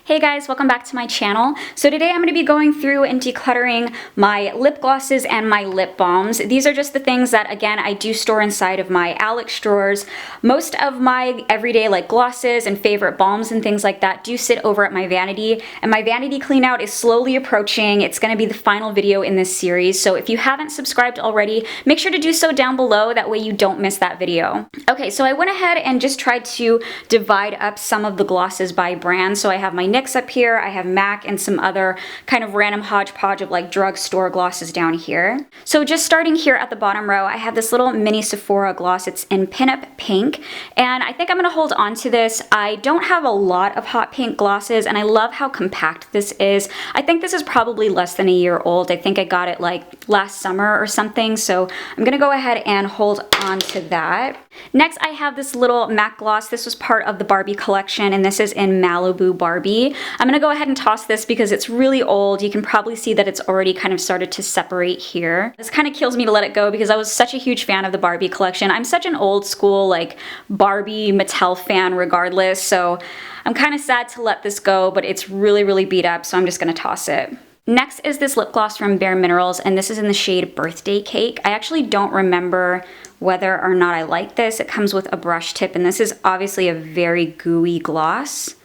Hey guys, welcome back to my channel. So today I'm going to be going through and decluttering my lip glosses and my lip balms. These are just the things that, again, I do store inside of my Alex drawers. Most of my everyday like glosses and favorite balms and things like that do sit over at my vanity, and my vanity clean out is slowly approaching. It's going to be the final video in this series, so if you haven't subscribed already, make sure to do so down below, that way you don't miss that video. Okay, so I went ahead and just tried to divide up some of the glosses by brand. So I have my NYX up here, I have MAC, and some other kind of random hodgepodge of like drugstore glosses down here. So just starting here at the bottom row, I have this little mini Sephora gloss. It's in Pinup Pink, and I think I'm going to hold on to this. I don't have a lot of hot pink glosses, and I love how compact this is. I think this is probably less than a year old. I think I got it like last summer or something, so I'm going to go ahead and hold on to that. Next, I have this little MAC gloss. This was part of the Barbie collection, and this is in Malibu Barbie. I'm gonna go ahead and toss this because it's really old. You can probably see that it's already kind of started to separate here. This kind of kills me to let it go because I was such a huge fan of the Barbie collection. I'm such an old school like Barbie Mattel fan regardless, so I'm kind of sad to let this go, but it's really, really beat up, so I'm just gonna toss it. Next is this lip gloss from Bare Minerals, and this is in the shade Birthday Cake. I actually don't remember whether or not I like this. It comes with a brush tip, and this is obviously a very gooey gloss.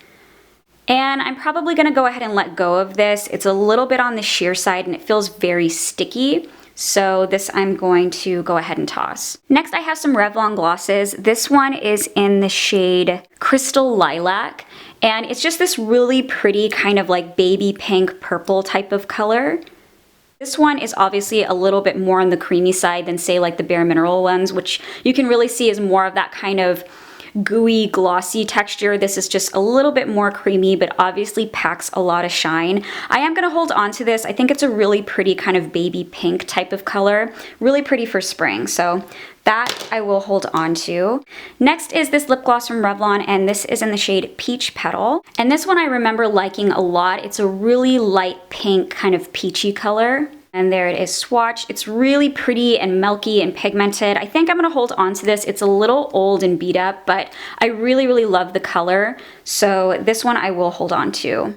And I'm probably gonna go ahead and let go of this. It's a little bit on the sheer side and it feels very sticky. So this I'm going to go ahead and toss. Next, I have some Revlon glosses. This one is in the shade Crystal Lilac, and it's just this really pretty kind of like baby pink purple type of color. This one is obviously a little bit more on the creamy side than say like the Bare Mineral ones, which you can really see is more of that kind of gooey, glossy texture. This is just a little bit more creamy, but obviously packs a lot of shine. I am going to hold on to this. I think it's a really pretty kind of baby pink type of color. Really pretty for spring, so that I will hold on to. Next is this lip gloss from Revlon, and this is in the shade Peach Petal. And this one I remember liking a lot. It's a really light pink kind of peachy color. And there it is swatched. It's really pretty and milky and pigmented. I think I'm gonna hold on to this. It's a little old and beat up, but I really, really love the color. So this one I will hold on to.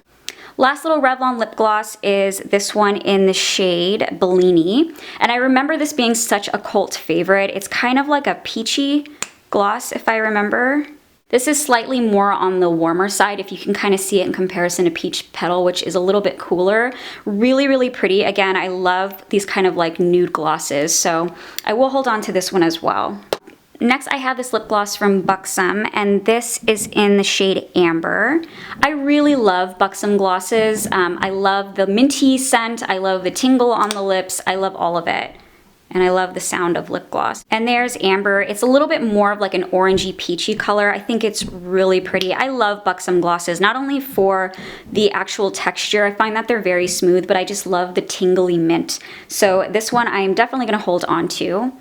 Last little Revlon lip gloss is this one in the shade Bellini. And I remember this being such a cult favorite. It's kind of like a peachy gloss, if I remember. This is slightly more on the warmer side, if you can kind of see it in comparison to Peach Petal, which is a little bit cooler. Really, really pretty. Again, I love these kind of like nude glosses, so I will hold on to this one as well. Next, I have this lip gloss from Buxom, and this is in the shade Amber. I really love Buxom glosses. I love the minty scent. I love the tingle on the lips. I love all of it. And I love the sound of lip gloss. And there's Amber. It's a little bit more of like an orangey peachy color. I think it's really pretty. I love Buxom glosses, not only for the actual texture. I find that they're very smooth, but I just love the tingly mint. So this one I'm definitely gonna hold on to.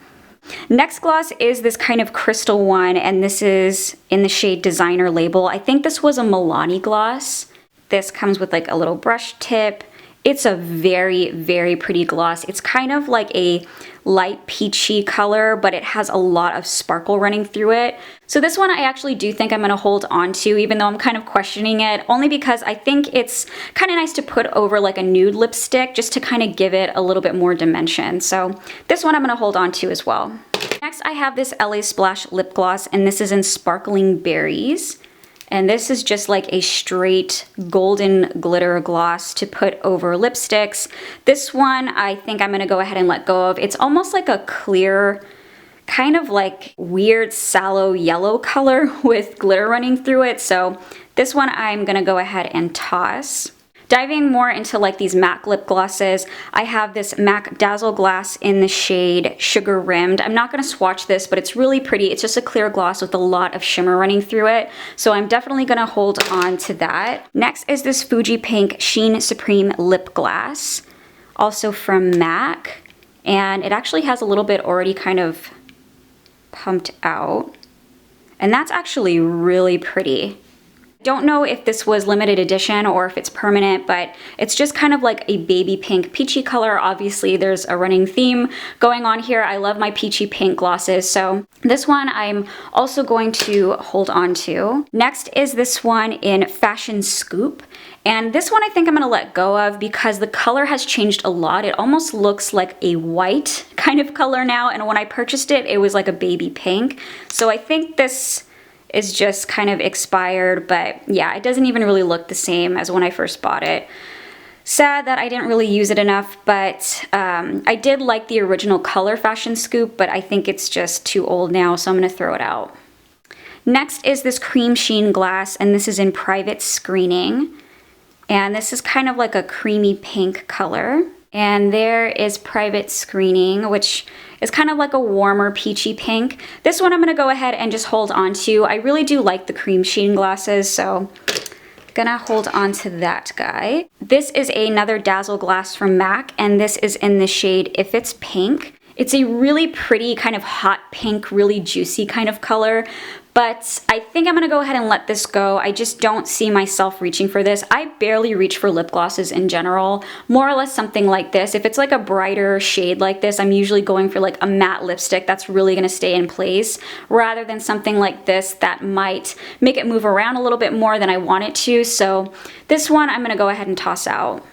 Next gloss is this kind of crystal one, and this is in the shade Designer Label. I think this was a Milani gloss. This comes with like a little brush tip. It's a very, very pretty gloss. It's kind of like a light peachy color, but it has a lot of sparkle running through it. So this one I actually do think I'm gonna hold on to, even though I'm kind of questioning it, only because I think it's kind of nice to put over like a nude lipstick just to kind of give it a little bit more dimension. So this one I'm gonna hold on to as well. Next, I have this LA Splash lip gloss, and this is in Sparkling Berries. And this is just like a straight golden glitter gloss to put over lipsticks. This one I think I'm gonna go ahead and let go of. It's almost like a clear, kind of like weird sallow yellow color with glitter running through it. So this one I'm gonna go ahead and toss. Diving more into like these MAC lip glosses, I have this MAC Dazzle Glass in the shade Sugar Rimmed. I'm not going to swatch this, but it's really pretty. It's just a clear gloss with a lot of shimmer running through it, so I'm definitely going to hold on to that. Next is this Fuji Pink Sheen Supreme Lip Glass, also from MAC, and it actually has a little bit already kind of pumped out, and that's actually really pretty. Don't know if this was limited edition or if it's permanent, but it's just kind of like a baby pink peachy color. Obviously there's a running theme going on here. I love my peachy pink glosses, so this one I'm also going to hold on to. Next is this one in Fashion Scoop. And this one I think I'm gonna let go of because the color has changed a lot. It almost looks like a white kind of color now, and when I purchased it, it was like a baby pink. So I think this is just kind of expired, but yeah, it doesn't even really look the same as when I first bought it. Sad that I didn't really use it enough, but I did like the original color Fashion Scoop, but I think it's just too old now, so I'm gonna throw it out. Next is this cream sheen glass, and this is in Private Screening. And this is kind of like a creamy pink color. And there is Private Screening, which is kind of like a warmer peachy pink. This one I'm gonna go ahead and just hold on to. I really do like the cream sheen glasses, so I'm gonna hold on to that guy. This is another Dazzle glass from MAC, and this is in the shade If It's Pink. It's a really pretty kind of hot pink, really juicy kind of color, but I think I'm gonna go ahead and let this go. I just don't see myself reaching for this. I barely reach for lip glosses in general, more or less something like this. If it's like a brighter shade like this, I'm usually going for like a matte lipstick that's really gonna stay in place, rather than something like this that might make it move around a little bit more than I want it to. So this one I'm gonna go ahead and toss out.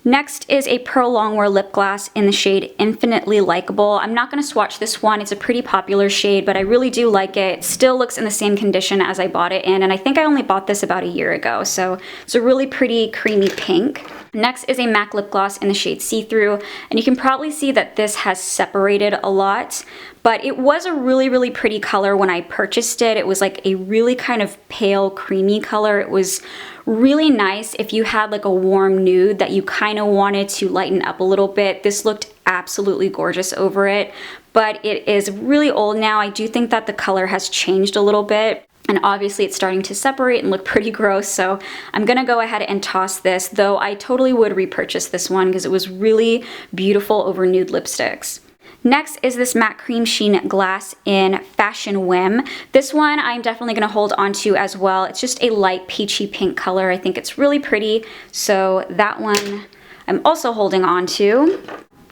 Next is a Pearl Longwear lip gloss in the shade Infinitely Likeable. I'm not going to swatch this one. It's a pretty popular shade, but I really do like it. It still looks in the same condition as I bought it in, and I think I only bought this about a year ago, so it's a really pretty creamy pink. Next is a MAC lip gloss in the shade See Through, and you can probably see that this has separated a lot, but it was a really pretty color when I purchased it. It was like a really kind of pale creamy color. It was really nice if you had like a warm nude that you kind of wanted to lighten up a little bit. This looked absolutely gorgeous over it, but it is really old now. I do think that the color has changed a little bit, and obviously it's starting to separate and look pretty gross, so I'm gonna go ahead and toss this, though I totally would repurchase this one because it was really beautiful over nude lipsticks. Next is this matte cream sheen glass in Fashion Whim. This one I'm definitely going to hold on to as well. It's just a light peachy pink color. I think it's really pretty, so that one I'm also holding on to.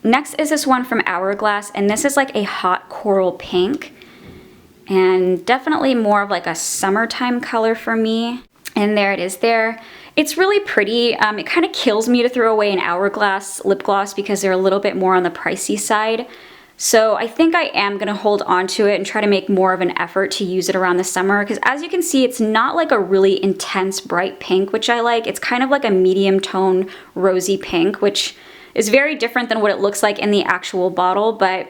Next is this one from Hourglass, and this is like a hot coral pink, and definitely more of like a summertime color for me. And there it is there. It's really pretty. It kind of kills me to throw away an Hourglass lip gloss because they're a little bit more on the pricey side. So I think I am gonna hold on to it and try to make more of an effort to use it around the summer, because as you can see, it's not like a really intense bright pink, which I like. It's kind of like a medium tone rosy pink, which is very different than what it looks like in the actual bottle, but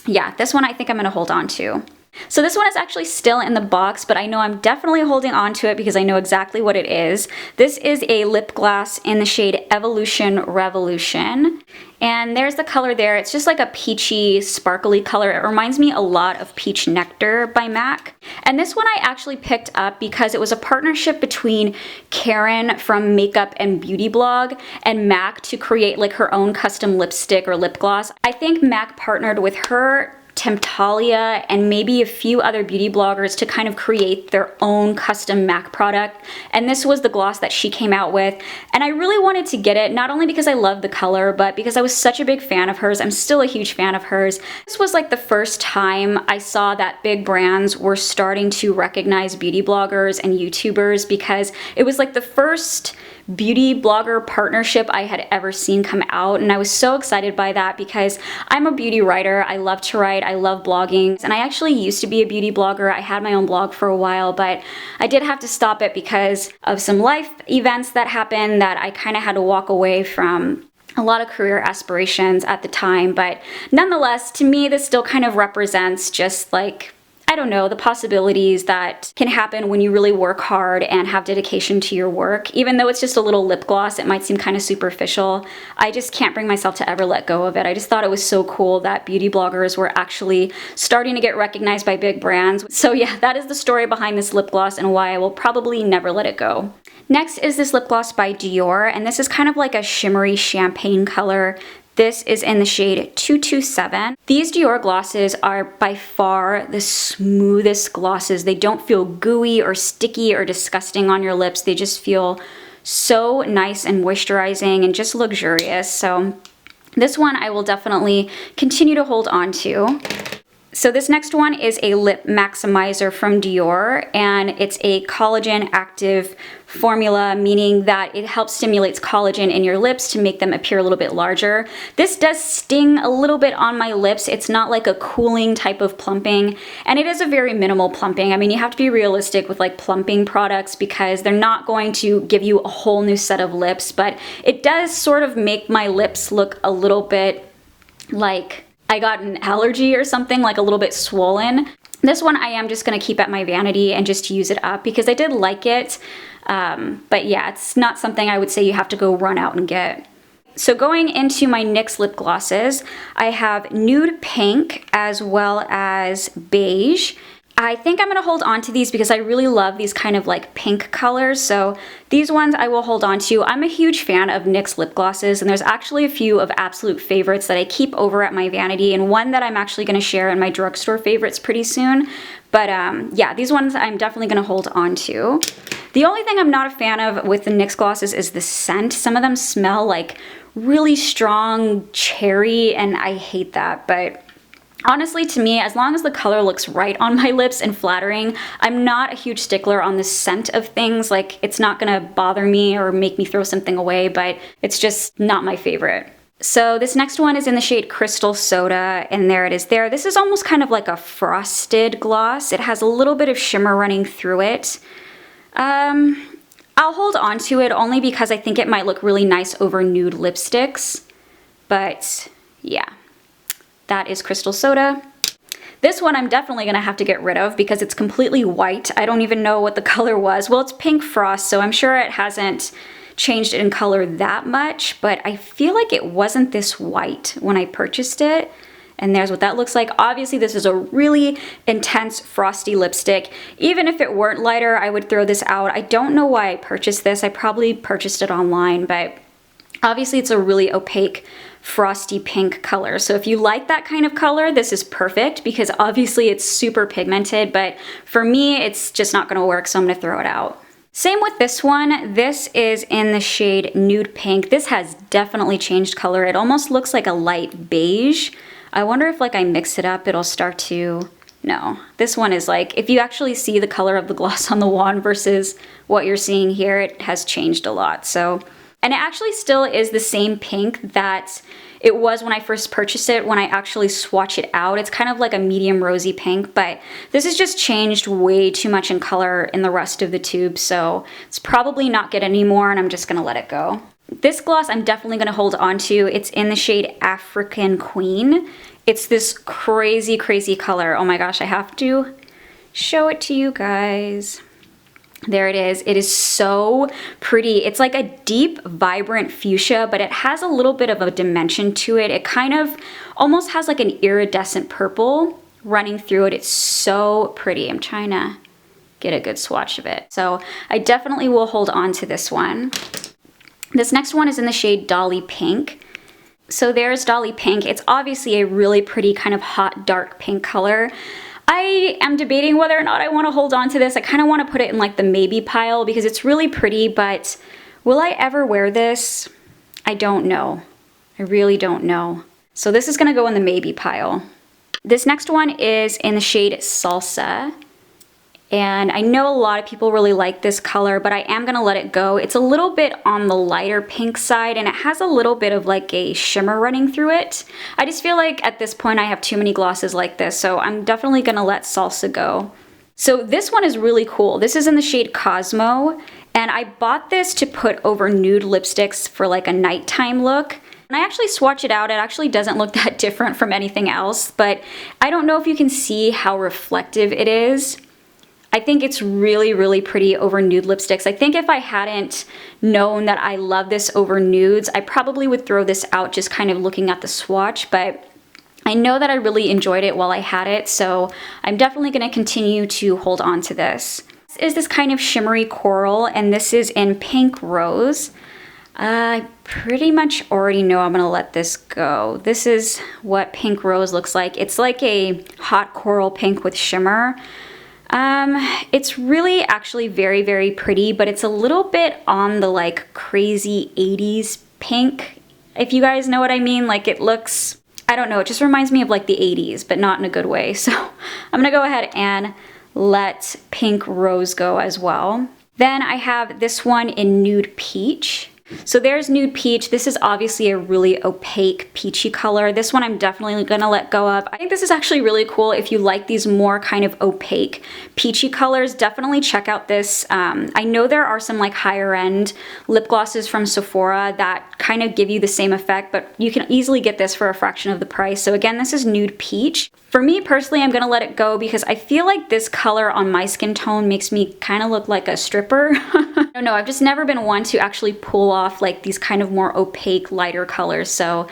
yeah, this one I think I'm gonna hold on to. So this one is actually still in the box, but I know I'm definitely holding on to it because I know exactly what it is. This is a lip gloss in the shade Evolution Revolution. And there's the color there. It's just like a peachy, sparkly color. It reminds me a lot of Peach Nectar by MAC. And this one I actually picked up because it was a partnership between Karen from Makeup and Beauty Blog and MAC to create like her own custom lipstick or lip gloss. I think MAC partnered with her, Temptalia, and maybe a few other beauty bloggers to kind of create their own custom MAC product, and this was the gloss that she came out with, and I really wanted to get it, not only because I love the color, but because I was such a big fan of hers. I'm still a huge fan of hers. This was like the first time I saw that big brands were starting to recognize beauty bloggers and YouTubers, because it was like the first beauty blogger partnership I had ever seen come out, and I was so excited by that because I'm a beauty writer. I love to write, I love blogging, and I actually used to be a beauty blogger. I had my own blog for a while, but I did have to stop it because of some life events that happened that I kind of had to walk away from a lot of career aspirations at the time. But nonetheless, to me, this still kind of represents just like, I don't know, the possibilities that can happen when you really work hard and have dedication to your work. Even though it's just a little lip gloss, it might seem kind of superficial. I just can't bring myself to ever let go of it. I just thought it was so cool that beauty bloggers were actually starting to get recognized by big brands. So yeah, that is the story behind this lip gloss and why I will probably never let it go. Next is this lip gloss by Dior, and this is kind of like a shimmery champagne color. This is in the shade 227. These Dior glosses are by far the smoothest glosses. They don't feel gooey or sticky or disgusting on your lips. They just feel so nice and moisturizing and just luxurious. So this one I will definitely continue to hold on to. So this next one is a lip maximizer from Dior, and it's a collagen active formula, meaning that it helps stimulates collagen in your lips to make them appear a little bit larger. This does sting a little bit on my lips. It's not like a cooling type of plumping, and it is a very minimal plumping. I mean, you have to be realistic with like plumping products because they're not going to give you a whole new set of lips, but it does sort of make my lips look a little bit like I got an allergy or something, like a little bit swollen. This one I am just gonna keep at my vanity and just use it up because I did like it. But yeah, it's not something I would say you have to go run out and get. So going into my NYX lip glosses, I have nude pink as well as beige. I think I'm gonna hold on to these because I really love these kind of like pink colors. So these ones I will hold on to. I'm a huge fan of NYX lip glosses, and there's actually a few of absolute favorites that I keep over at my vanity, and one that I'm actually gonna share in my drugstore favorites pretty soon. But yeah, these ones I'm definitely gonna hold on to. The only thing I'm not a fan of with the NYX glosses is the scent. Some of them smell like really strong cherry, and I hate that, but honestly, to me, as long as the color looks right on my lips and flattering, I'm not a huge stickler on the scent of things. Like, it's not gonna bother me or make me throw something away, but it's just not my favorite. So this next one is in the shade Crystal Soda, and there it is there. This is almost kind of like a frosted gloss. It has a little bit of shimmer running through it. I'll hold on to it only because I think it might look really nice over nude lipsticks, but yeah. That is Crystal Soda. This one I'm definitely gonna have to get rid of because it's completely white. I don't even know what the color was. Well, it's Pink Frost, so I'm sure it hasn't changed in color that much, but I feel like it wasn't this white when I purchased it. And there's what that looks like. Obviously, this is a really intense frosty lipstick. Even if it weren't lighter, I would throw this out. I don't know why I purchased this. I probably purchased it online, but obviously it's a really opaque frosty pink color. So if you like that kind of color, this is perfect because obviously it's super pigmented, but for me, it's just not gonna work, so I'm gonna throw it out. Same with this one. This is in the shade Nude Pink. This has definitely changed color. It almost looks like a light beige. I wonder if like I mix it up, it'll start to, no. This one is like, if you actually see the color of the gloss on the wand versus what you're seeing here, it has changed a lot. So, and it actually still is the same pink that it was when I first purchased it. When I actually swatch it out, it's kind of like a medium rosy pink, but this has just changed way too much in color in the rest of the tube, so it's probably not good anymore, and I'm just gonna let it go. This gloss I'm definitely gonna hold on to. It's in the shade African Queen. It's this crazy, crazy color. Oh my gosh, I have to show it to you guys. There it is. It is so pretty. It's like a deep, vibrant fuchsia, but it has a little bit of a dimension to it. It kind of almost has like an iridescent purple running through it. It's so pretty. I'm trying to get a good swatch of it. So I definitely will hold on to this one. This next one is in the shade Dolly Pink. So there's Dolly Pink. It's obviously a really pretty kind of hot, dark pink color. I am debating whether or not I want to hold on to this. I kind of want to put it in like the maybe pile because it's really pretty, but will I ever wear this? I don't know. I really don't know. So this is going to go in the maybe pile. This next one is in the shade Salsa. And I know a lot of people really like this color, but I am gonna let it go. It's a little bit on the lighter pink side, and it has a little bit of like a shimmer running through it. I just feel like at this point I have too many glosses like this, so I'm definitely gonna let Salsa go. So this one is really cool. This is in the shade Cosmo, and I bought this to put over nude lipsticks for like a nighttime look. And I actually swatch it out. It actually doesn't look that different from anything else, but I don't know if you can see how reflective it is. I think it's really, really pretty over nude lipsticks. I think if I hadn't known that I love this over nudes, I probably would throw this out just kind of looking at the swatch, but I know that I really enjoyed it while I had it, so I'm definitely gonna continue to hold on to this. This is this kind of shimmery coral, and this is in Pink Rose. I pretty much already know I'm gonna let this go. This is what Pink Rose looks like. It's like a hot coral pink with shimmer. It's really actually very, very pretty, but it's a little bit on the like crazy 80s pink, if you guys know what I mean. Like it looks, I don't know, it just reminds me of like the 80s, but not in a good way. So I'm gonna go ahead and let Pink Rose go as well. Then I have this one in Nude Peach. So there's Nude Peach. This is obviously a really opaque peachy color. This one I'm definitely gonna let go of. I think this is actually really cool if you like these more kind of opaque peachy colors. Definitely check out this. I know there are some like higher end lip glosses from Sephora that kind of give you the same effect, but you can easily get this for a fraction of the price. So again, this is Nude Peach. For me personally, I'm gonna let it go because I feel like this color on my skin tone makes me kind of look like a stripper. I don't know, I've just never been one to actually pull off like these kind of more opaque, lighter colors. So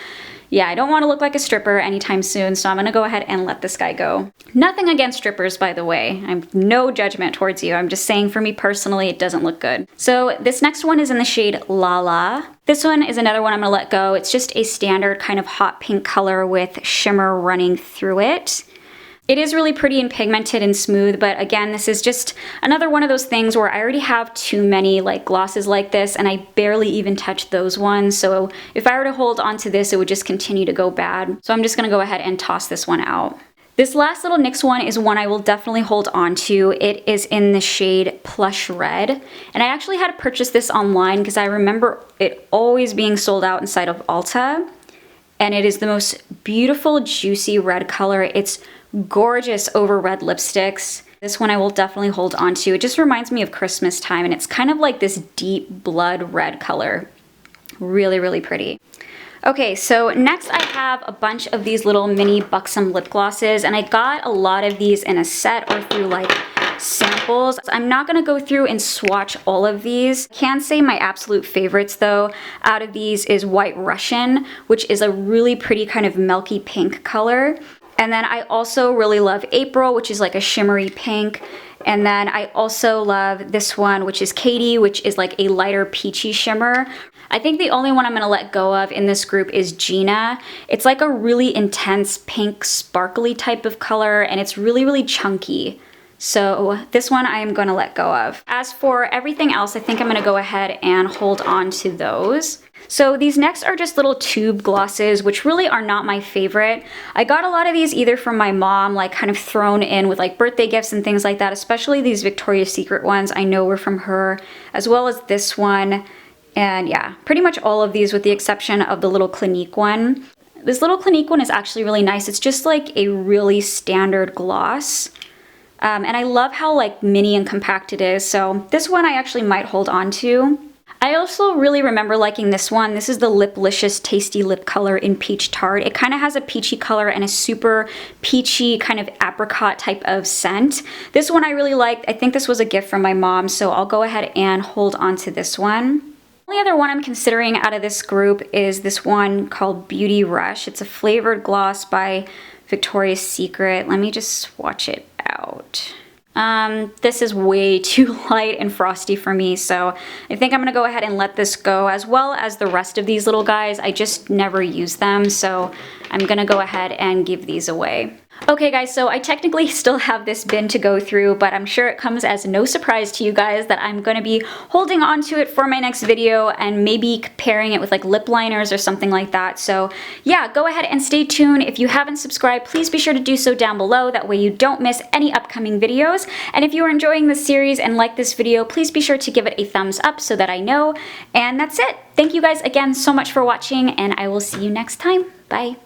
yeah, I don't want to look like a stripper anytime soon, so I'm gonna go ahead and let this guy go. Nothing against strippers, by the way. I'm no judgment towards you. I'm just saying for me personally, it doesn't look good. So this next one is in the shade Lala. This one is another one I'm gonna let go. It's just a standard kind of hot pink color with shimmer running through it. It is really pretty and pigmented and smooth, but again, this is just another one of those things where I already have too many like glosses like this and I barely even touch those ones. So if I were to hold on to this, it would just continue to go bad. So I'm just gonna go ahead and toss this one out. This last little NYX one is one I will definitely hold on to. It is in the shade Plush Red. And I actually had to purchase this online because I remember it always being sold out inside of Ulta. And it is the most beautiful, juicy red color. It's gorgeous over red lipsticks. This one I will definitely hold on to. It just reminds me of Christmas time and it's kind of like this deep blood red color. Really, really pretty. Okay, so next I have a bunch of these little mini Buxom lip glosses and I got a lot of these in a set or through like samples. I'm not gonna go through and swatch all of these. I can say my absolute favorites though out of these is White Russian, which is a really pretty kind of milky pink color. And then I also really love April, which is like a shimmery pink. And then I also love this one, which is Katie, which is like a lighter peachy shimmer. I think the only one I'm gonna let go of in this group is Gina. It's like a really intense pink sparkly type of color and it's really, really chunky. So this one I am gonna let go of. As for everything else, I think I'm gonna go ahead and hold on to those. So these next are just little tube glosses, which really are not my favorite. I got a lot of these either from my mom, like kind of thrown in with like birthday gifts and things like that, especially these Victoria's Secret ones I know were from her, as well as this one. And yeah, pretty much all of these with the exception of the little Clinique one. This little Clinique one is actually really nice. It's just like a really standard gloss. And I love how like mini and compact it is. So this one I actually might hold on to. I also really remember liking this one. This is the Liplicious Tasty Lip Color in Peach Tart. It kind of has a peachy color and a super peachy kind of apricot type of scent. This one I really liked. I think this was a gift from my mom, so I'll go ahead and hold on to this one. The only other one I'm considering out of this group is this one called Beauty Rush. It's a flavored gloss by Victoria's Secret. Let me just swatch it out. This is way too light and frosty for me, so I think I'm gonna go ahead and let this go, as well as the rest of these little guys. I just never use them, so I'm gonna go ahead and give these away. Okay guys, so I technically still have this bin to go through, but I'm sure it comes as no surprise to you guys that I'm going to be holding on to it for my next video and maybe comparing it with like lip liners or something like that. So yeah, go ahead and stay tuned. If you haven't subscribed, please be sure to do so down below. That way you don't miss any upcoming videos. And if you are enjoying this series and like this video, please be sure to give it a thumbs up so that I know. And that's it. Thank you guys again so much for watching, and I will see you next time. Bye.